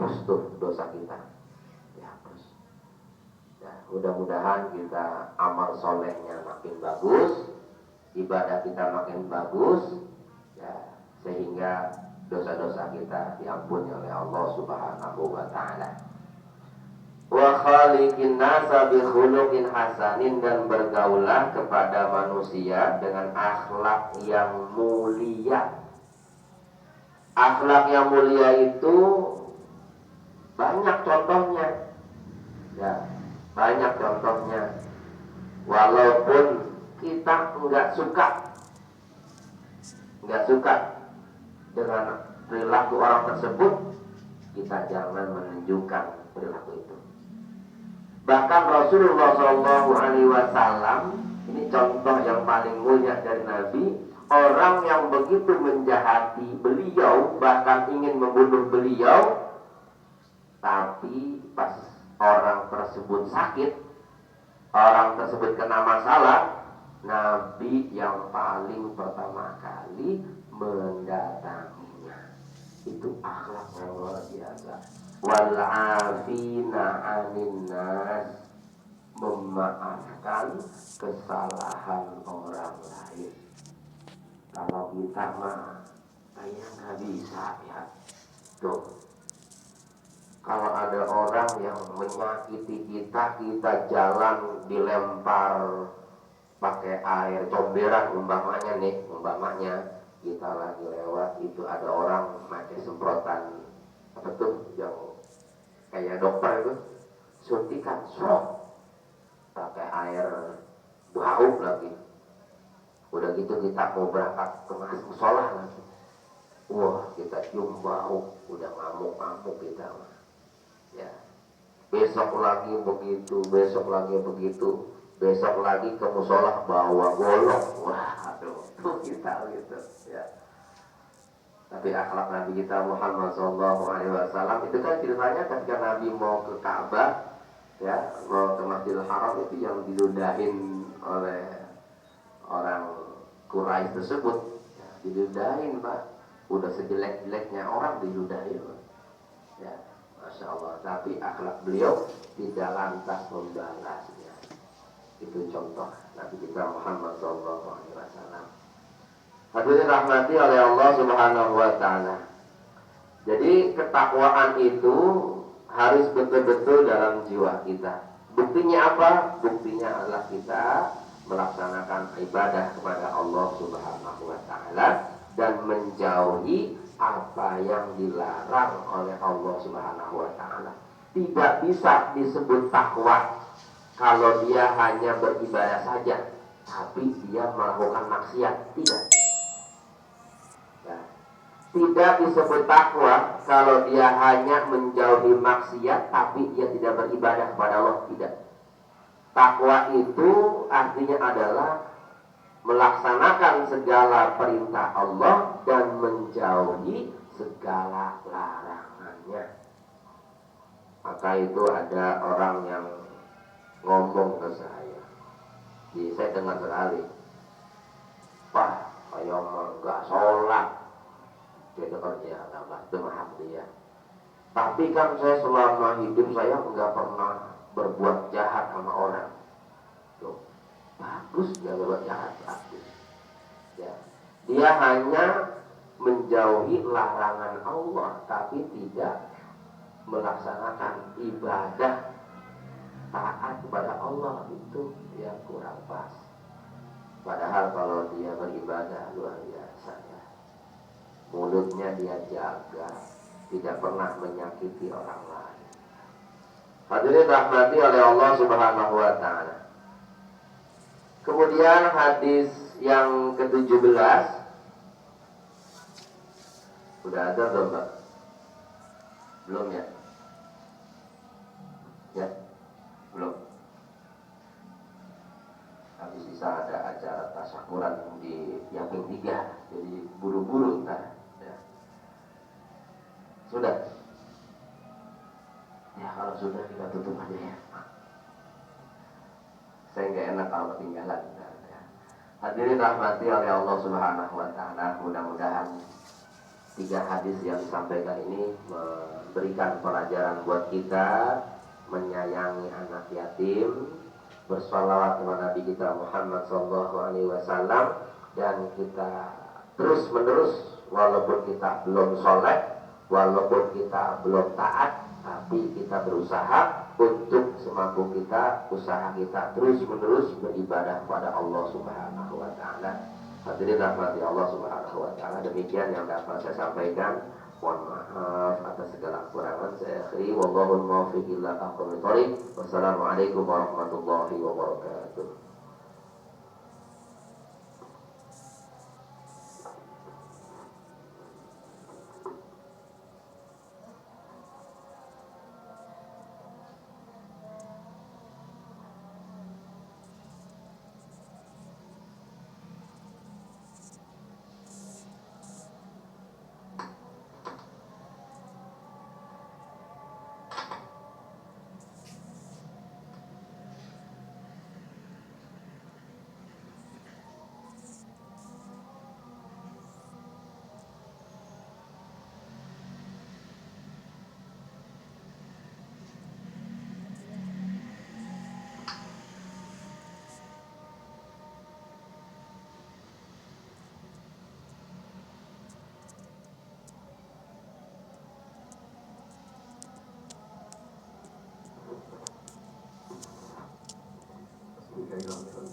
dihapus tuh dosa kita, dihapus. Ya, mudah-mudahan kita amal solehnya makin bagus, ibadah kita makin bagus, ya, sehingga dosa-dosa kita diampuni oleh Allah Subhanahu wa Ta'ala. Wa khaliqin nasa bi khuluqin hasanin, dan bergaulah kepada manusia dengan akhlak yang mulia. Akhlak yang mulia itu banyak contohnya, ya, banyak contohnya. Walaupun kita nggak suka dengan perilaku orang tersebut, kita jangan menunjukkan perilaku itu. Bahkan Rasulullah SAW, ini contoh yang paling mulia dari Nabi, orang yang begitu menjahati beliau, bahkan ingin membunuh beliau, tapi pas orang tersebut sakit, orang tersebut kena masalah, Nabi yang paling pertama kali mendatanginya. Itu akhlak yang luar biasa. Wal afina 'anil nas, memaafkan kesalahan orang lain. Kalau kita mah kayak nggak bisa, ya. Tuh, kalau ada orang yang menyakiti kita, kita jalan dilempar pakai air comberan, umpamanya kita lagi lewat, itu ada orang pakai semprotan apa tuh yang kayak dokter itu, suntikan pakai air bau lagi. Udah gitu kita mau berangkat ke musola lagi, wah kita cium bau, udah ngamuk kita, ya. Besok lagi begitu, besok lagi ke musola bawa golok, wah aduh, tuh kita gitu, ya. Tapi akhlak Nabi kita Muhammad SAW itu kan ceritanya ketika Nabi mau ke Ka'bah, ya, mau ke Masjidil Haram, itu yang diludahin oleh orang Quraisy tersebut, ya, diludahin, Pak. Udah sejelek-jeleknya orang diludahin, Pak. Ya, Masya Allah. Tapi akhlak beliau tidak lantas membalasnya. Itu contoh Nabi kita Muhammad SAW. Hadirin rahmati oleh Allah Subhanahu wa Ta'ala. Jadi ketakwaan itu harus betul-betul dalam jiwa kita. Buktinya apa? Buktinya adalah kita melaksanakan ibadah kepada Allah Subhanahu wa Ta'ala dan menjauhi apa yang dilarang oleh Allah Subhanahu wa Ta'ala. Tidak bisa disebut takwa kalau dia hanya beribadah saja, tapi dia melakukan maksiat. Tidak disebut takwa kalau dia hanya menjauhi maksiat tapi dia tidak beribadah kepada Allah. Tidak. Takwa itu artinya adalah melaksanakan segala perintah Allah dan menjauhi segala larangannya. Maka itu ada orang yang ngomong ke saya, saya dengar sekali, Pak, saya mah nggak sholat. Dia kerja, itu hak dia. Tapi kan saya selama hidup saya nggak pernah berbuat jahat sama orang. Tuh, bagus dia berbuat jahat, bagus. Ya. Dia hanya menjauhi larangan Allah, tapi tidak melaksanakan ibadah taat kepada Allah, itu yang kurang pas. Padahal kalau dia beribadah luar biasa, ya. Mulutnya dia jaga, tidak pernah menyakiti orang lain. Hadirin rahmati oleh Allah Subhanahu wa Ta'ala. Kemudian hadis yang ke-17, udah ada belum, Pak? Belum, ya? Ya, belum. Habis sisa ada acara tasyakuran di Yakin 3, jadi buru-buru ntar. Sudah? Ya kalau sudah kita tutup aja, ya. Saya nggak enak kalau ketinggalan. Ya. Hadirin rahmati oleh Allah Subhanahu wa Ta'ala, mudah-mudahan 3 hadis yang disampaikan ini berikan pelajaran buat kita menyayangi anak yatim, bersalawat kepada Nabi kita Muhammad SAW, dan kita terus menerus walaupun kita belum soleh, walaupun kita belum taat, tapi kita berusaha untuk semampu kita, usaha kita terus menerus beribadah kepada Allah Subhanahu wa taala. Hadirin rahmati Allah Subhanahu wa taala, demikian yang dapat saya sampaikan. Mohon maaf atas segala kekurangan. Saya akhiri, wallahul muwaffiq ila aqwamit thoriq. Wassalamualaikum warahmatullahi wabarakatuh. Okay,